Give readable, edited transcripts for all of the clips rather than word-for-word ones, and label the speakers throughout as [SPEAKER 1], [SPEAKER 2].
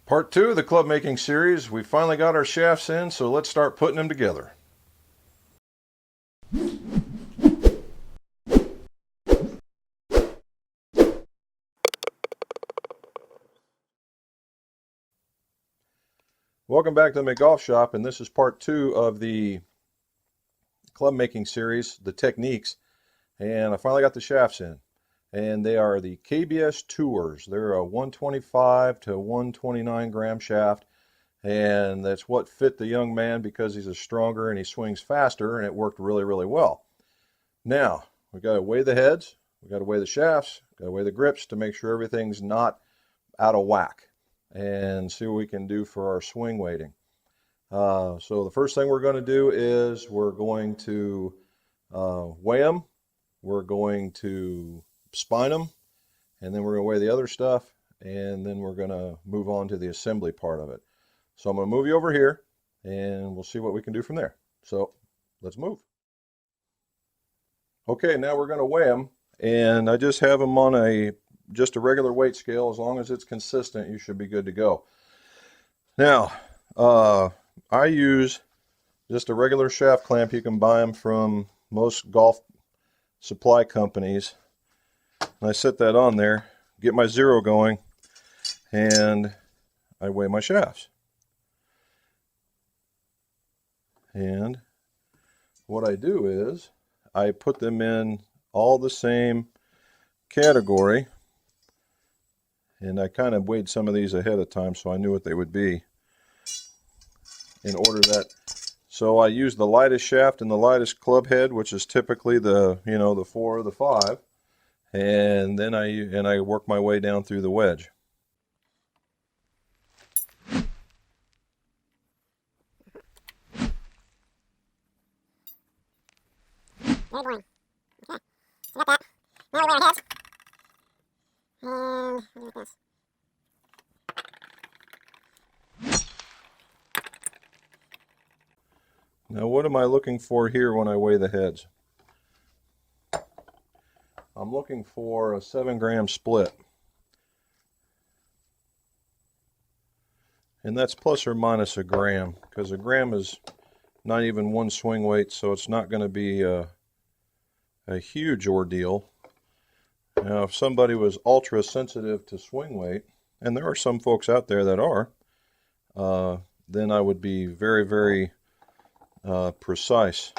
[SPEAKER 1] Part 2 of the club making series. We finally got our shafts in, so let's start putting them together. Welcome back to the McGolf Shop, and this is part 2 of the club making series, the techniques. And I finally got the shafts in, and they are the KBS Tours. They're a 125 to 129 gram shaft, and that's what fit the young man because he's a stronger and he swings faster, and it worked really, really well. Now we got to weigh the heads, we got to weigh the shafts, got to weigh the grips to make sure everything's not out of whack, and see what we can do for our swing weighting. So the first thing we're going to do is we're going to weigh them, we're going to spine them, and then we're going to weigh the other stuff, and then we're going to move on to the assembly part of it. So I'm going to move you over here, and we'll see what we can do from there. So let's move. Okay, now we're going to weigh them, and I just have them on just a regular weight scale. As long as it's consistent, you should be good to go. Now, I use just a regular shaft clamp. You can buy them from most golf supply companies. And I set that on there, get my zero going, and I weigh my shafts. And what I do is I put them in all the same category, and I kind of weighed some of these ahead of time so I knew what they would be in order that. So I use the lightest shaft and the lightest club head, which is typically the the 4 or the 5, and then I work my way down through the wedge.
[SPEAKER 2] Very boring. Okay, so got that. Now we weigh our heads. And we'll do like this.
[SPEAKER 1] Now what am I looking for here when I weigh the heads? I'm looking for a 7 gram split. And that's plus or minus a gram, because a gram is not even one swing weight, so it's not going to be a huge ordeal. Now, if somebody was ultra sensitive to swing weight, and there are some folks out there that are, then I would be very, very precise.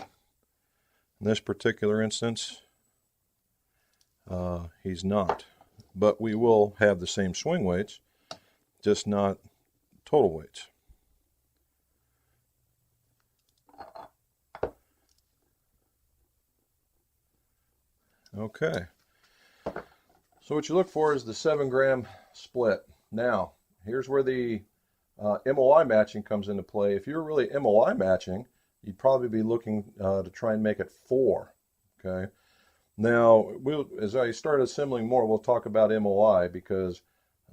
[SPEAKER 1] In this particular instance, he's not. But we will have the same swing weights, just not total weights. Okay. So what you look for is the 7 gram split. Now, here's where the MOI matching comes into play. If you're really MOI matching, you'd probably be looking to try and make it 4. Okay. Now, as I start assembling more, we'll talk about MOI, because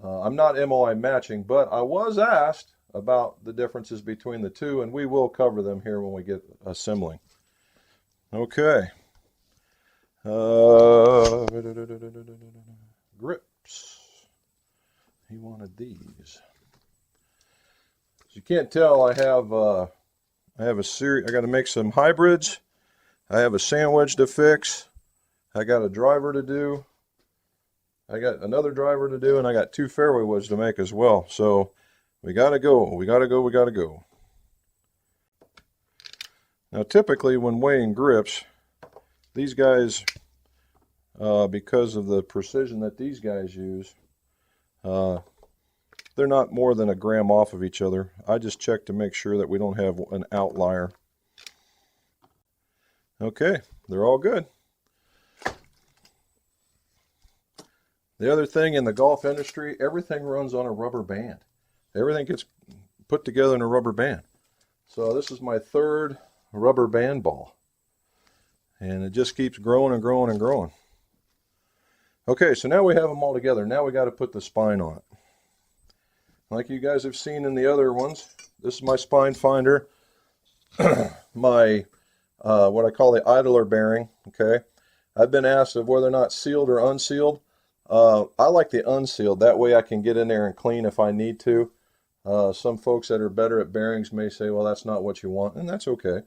[SPEAKER 1] I'm not MOI matching, but I was asked about the differences between the two, and we will cover them here when we get assembling. Okay. Grips. He wanted these. As you can't tell, I have a series. I got to make some hybrids. I have a sand wedge to fix. I got a driver to do. I got another driver to do, and I got 2 fairway woods to make as well. So we gotta go. We gotta go. We gotta go. Now, typically, when weighing grips, these guys, because of the precision that these guys use, they're not more than a gram off of each other. I just check to make sure that we don't have an outlier. Okay, they're all good. The other thing in the golf industry, everything runs on a rubber band. Everything gets put together in a rubber band. So this is my 3rd rubber band ball. And it just keeps growing and growing and growing. Okay, so now we have them all together. Now we got to put the spine on it. Like you guys have seen in the other ones, this is my spine finder. My, what I call the idler bearing, okay? I've been asked of whether or not sealed or unsealed. I like the unsealed. That way I can get in there and clean if I need to. Some folks that are better at bearings may say, well, that's not what you want, and that's okay.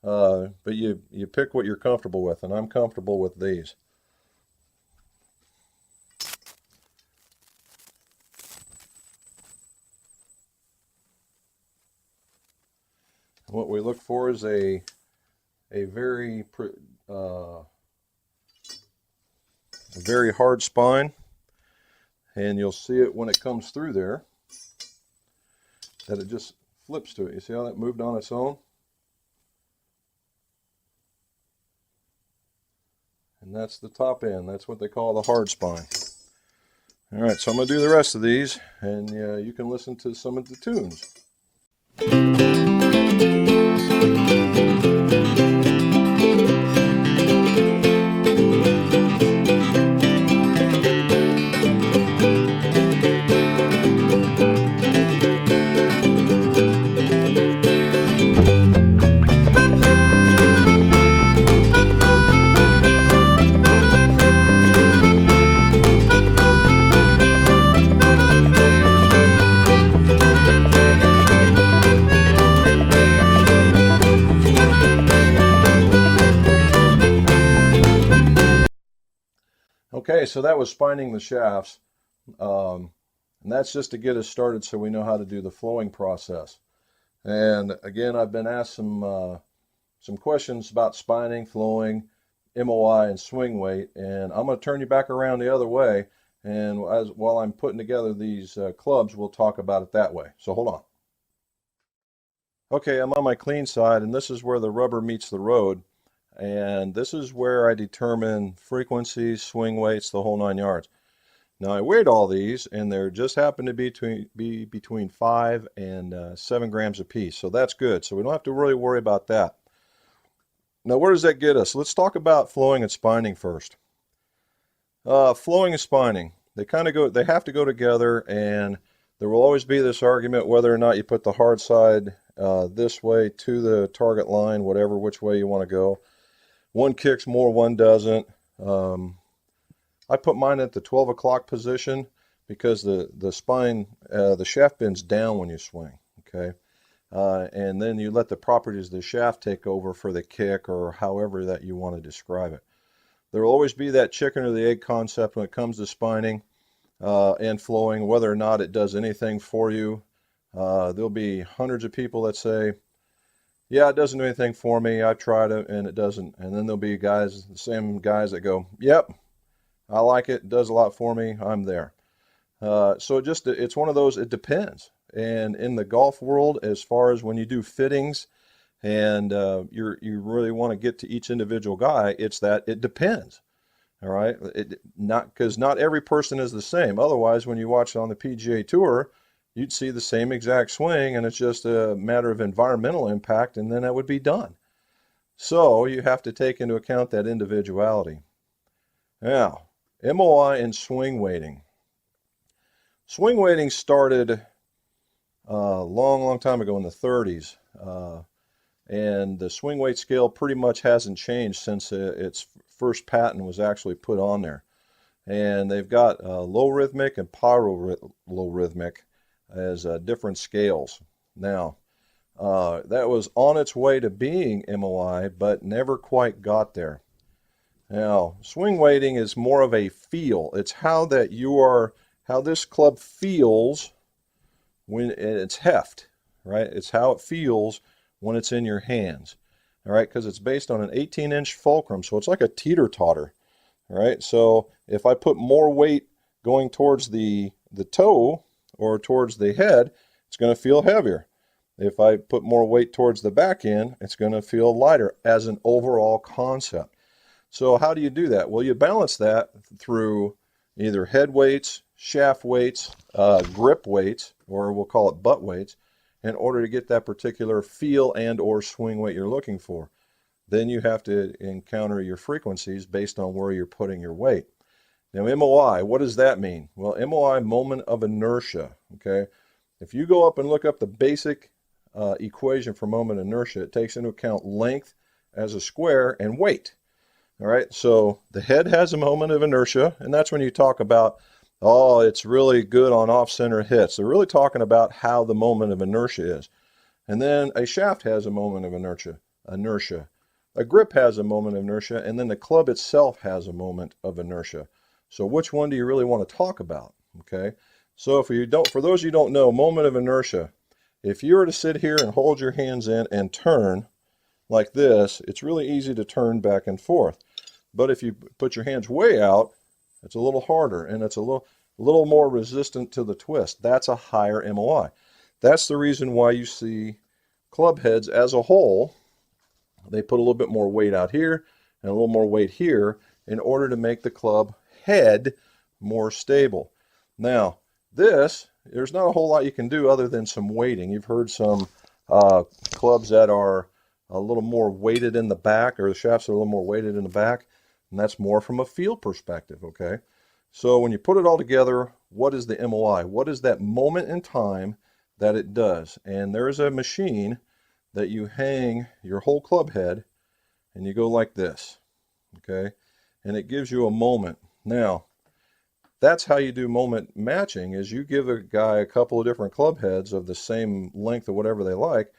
[SPEAKER 1] But you pick what you're comfortable with, and I'm comfortable with these. What we look for is a very hard spine, and you'll see it when it comes through there, that it just flips to it. You see how that moved on its own? And that's the top end. That's what they call the hard spine. All right, so I'm going to do the rest of these, and you can listen to some of the tunes. Okay, so that was spining the shafts, and that's just to get us started so we know how to do the flowing process. And again, I've been asked some questions about spining, flowing, MOI, and swing weight, and I'm going to turn you back around the other way, and while I'm putting together these clubs, we'll talk about it that way. So hold on. Okay, I'm on my clean side, and this is where the rubber meets the road. And this is where I determine frequencies, swing weights, the whole 9 yards. Now I weighed all these, and they just happen to be between 5 and 7 grams apiece. So that's good. So we don't have to really worry about that. Now where does that get us? Let's talk about flowing and spining first. Flowing and spining, they have to go together, and there will always be this argument whether or not you put the hard side this way to the target line, which way you want to go. One kicks more, one doesn't. I put mine at the 12 o'clock position because the spine, the shaft bends down when you swing, okay? And then you let the properties of the shaft take over for the kick, or however that you want to describe it. There will always be that chicken or the egg concept when it comes to spining and flowing, whether or not it does anything for you. There'll be hundreds of people that say, yeah, it doesn't do anything for me. I've tried it and it doesn't. And then there'll be the same guys that go, yep, I like it. It does a lot for me. I'm there. So it's one of those, it depends. And in the golf world, as far as when you do fittings and you really want to get to each individual guy, it's that it depends. All right. Because not every person is the same. Otherwise, when you watch it on the PGA Tour, you'd see the same exact swing, and it's just a matter of environmental impact, and then that would be done. So you have to take into account that individuality. Now, MOI and swing weighting. Swing weighting started a long time ago in the 30s, and the swing weight scale pretty much hasn't changed since its first patent was actually put on there. And they've got low rhythmic and low rhythmic as different scales. Now, that was on its way to being MOI, but never quite got there. Now, swing weighting is more of a feel. It's how this club feels when it's heft, right? It's how it feels when it's in your hands, all right? Because it's based on an 18-inch fulcrum, so it's like a teeter-totter, all right? So if I put more weight going towards the toe or towards the head, it's going to feel heavier. If I put more weight towards the back end, it's going to feel lighter as an overall concept. So how do you do that? Well, you balance that through either head weights, shaft weights, grip weights, or we'll call it butt weights, in order to get that particular feel and or swing weight you're looking for. Then you have to encounter your frequencies based on where you're putting your weight. Now, MOI, what does that mean? Well, MOI, moment of inertia, okay? If you go up and look up the basic equation for moment of inertia, it takes into account length as a square and weight, all right? So the head has a moment of inertia, and that's when you talk about Oh, it's really good on off-center hits. They're really talking about how the moment of inertia is. And then a shaft has a moment of inertia. A grip has a moment of inertia, and then the club itself has a moment of inertia. So which one do you really want to talk about? Okay. So if you don't, for those you don't know, moment of inertia, if you were to sit here and hold your hands in and turn like this, it's really easy to turn back and forth. But if you put your hands way out, it's a little harder, and it's a little more resistant to the twist. That's a higher MOI. That's the reason why you see club heads as a whole, they put a little bit more weight out here and a little more weight here in order to make the club head more stable. Now, there's not a whole lot you can do other than some weighting. You've heard some clubs that are a little more weighted in the back, or the shafts are a little more weighted in the back, and that's more from a feel perspective, okay? So when you put it all together, what is the MOI? What is that moment in time that it does? And there is a machine that you hang your whole club head, and you go like this, okay? And it gives you a moment. Now, that's how you do moment matching, is you give a guy a couple of different club heads of the same length or whatever they like,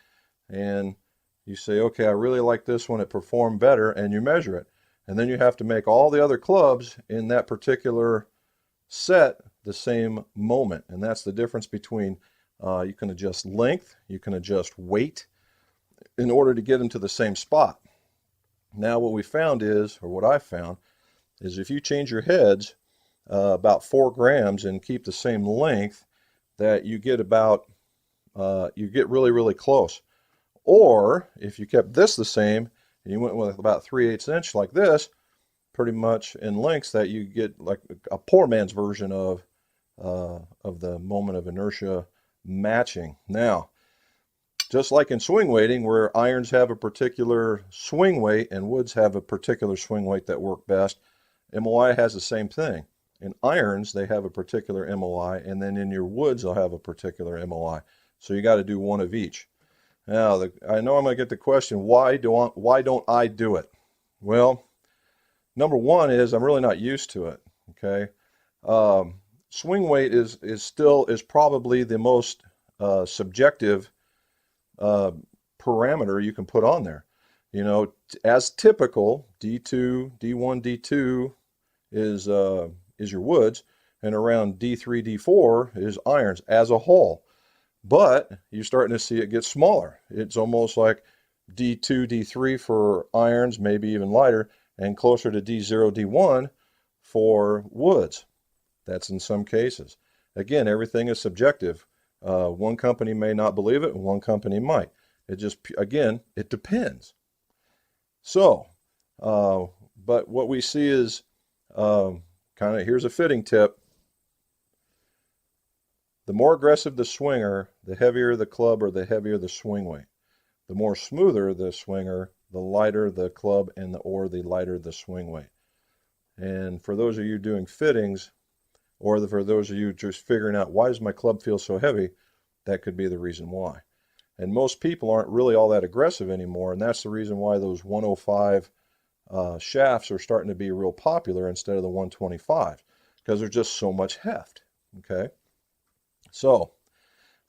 [SPEAKER 1] and you say, okay, I really like this one, it performed better, and you measure it. And then you have to make all the other clubs in that particular set the same moment. And that's the difference between, you can adjust length, you can adjust weight in order to get into the same spot. Now what we found is, or what I found, is if you change your heads about 4 grams and keep the same length, that you get about, you get really, really close. Or if you kept this the same and you went with about 3/8 inch like this, pretty much in lengths, that you get like a poor man's version of the moment of inertia matching. Now, just like in swing weighting, where irons have a particular swing weight and woods have a particular swing weight that work best, MOI has the same thing. In irons, they have a particular MOI, and then in your woods, they'll have a particular MOI. So you got to do one of each. Now, I know I'm going to get the question, why don't I do it? Well, number one is I'm really not used to it, okay? Swing weight is probably the most subjective parameter you can put on there. You know, as typical, D2, D1, D2 is your woods, and around D3, D4 is irons as a whole. But you're starting to see it get smaller. It's almost like D2, D3 for irons, maybe even lighter, and closer to D0, D1 for woods. That's in some cases. Again, everything is subjective. One company may not believe it, and one company might. It just, again, it depends. So, but what we see is here's a fitting tip. The more aggressive the swinger, the heavier the club or the heavier the swing weight. The more smoother the swinger, the lighter the club or the lighter the swing weight. And for those of you doing fittings, or for those of you just figuring out, why does my club feel so heavy, that could be the reason why. And most people aren't really all that aggressive anymore, and that's the reason why those 105 shafts are starting to be real popular instead of the 125, because there's just so much heft, okay? So,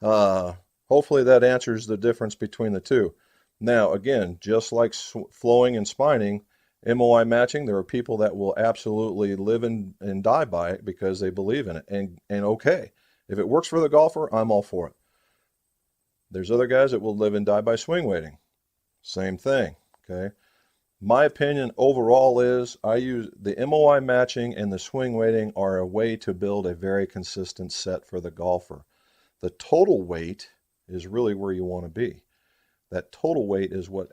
[SPEAKER 1] hopefully that answers the difference between the two. Now, again, just like flowing and spining, MOI matching, there are people that will absolutely live and die by it because they believe in it. And okay, if it works for the golfer, I'm all for it. There's other guys that will live and die by swing weighting. Same thing, okay? My opinion overall is I use the MOI matching and the swing weighting are a way to build a very consistent set for the golfer. The total weight is really where you want to be. That total weight is what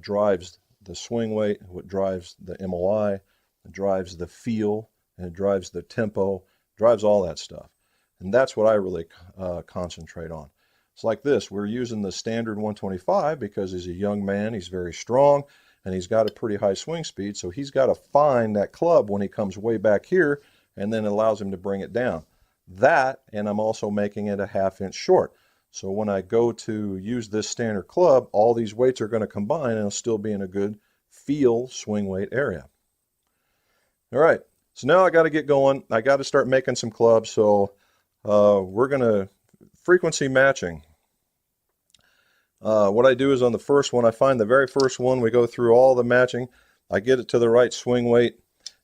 [SPEAKER 1] drives the swing weight, what drives the MOI, it drives the feel, and it drives the tempo, drives all that stuff. And that's what I really concentrate on. It's like this. We're using the standard 125 because he's a young man, he's very strong, and he's got a pretty high swing speed, so he's got to find that club when he comes way back here, and then it allows him to bring it down. That, and I'm also making it a 1/2 inch short. So when I go to use this standard club, all these weights are going to combine and it'll still be in a good feel swing weight area. All right, So now I got to get going. I got to start making some clubs. So we're going to frequency matching. What I do is on the first one, I find the very first one, we go through all the matching. I get it to the right swing weight,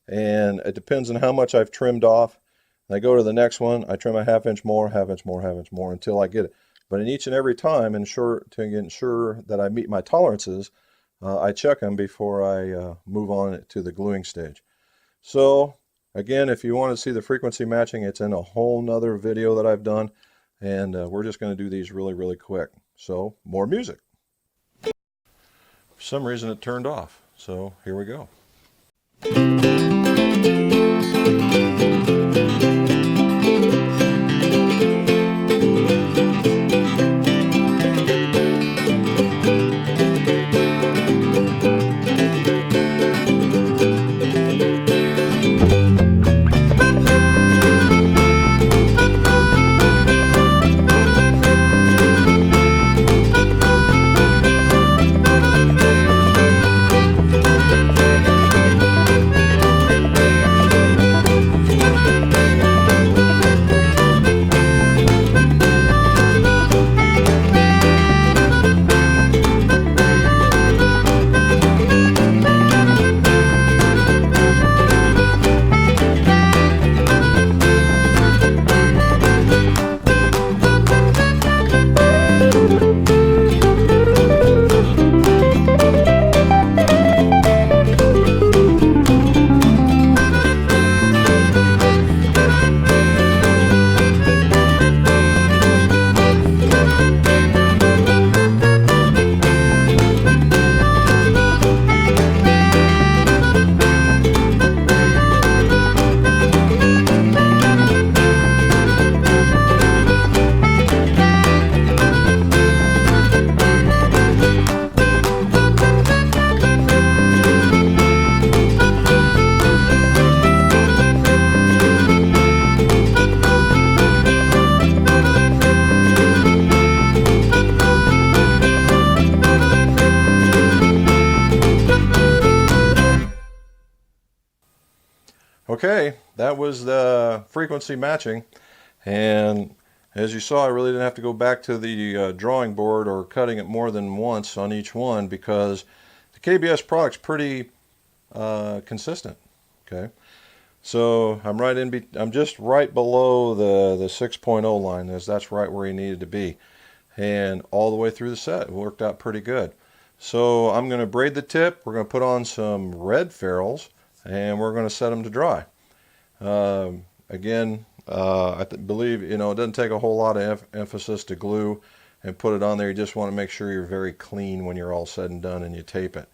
[SPEAKER 1] and it depends on how much I've trimmed off. And I go to the next one, I trim a half-inch more, half-inch more, half-inch more until I get it. But in each and every time, to ensure that I meet my tolerances, I check them before I move on to the gluing stage. So again, if you want to see the frequency matching, it's in a whole nother video that I've done, and we're just going to do these really quick. So more music. For some reason it turned off, so here we go. Okay, that was the frequency matching, and as you saw, I really didn't have to go back to the drawing board or cutting it more than once on each one because the KBS product's pretty consistent. Okay, so I'm just right below the 6.0 line, as that's right where he needed to be, and all the way through the set, it worked out pretty good. So I'm going to braid the tip. We're going to put on some red ferrules, and we're going to set them to dry. Again, I believe, it doesn't take a whole lot of emphasis to glue and put it on there. You just want to make sure you're very clean when you're all said and done and you tape it.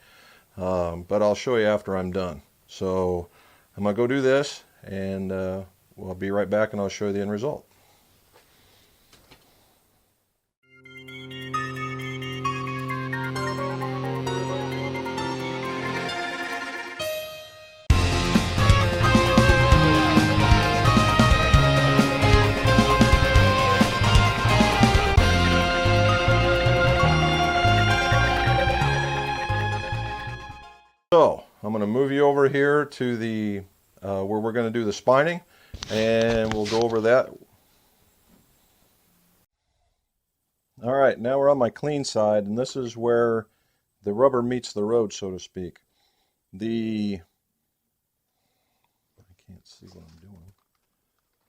[SPEAKER 1] But I'll show you after I'm done. So I'm going to go do this, and I'll be right back and I'll show you the end result. So I'm going to move you over here to the where we're going to do the spining, and we'll go over that. All right, now we're on my clean side, and this is where the rubber meets the road, so to speak. I can't see what I'm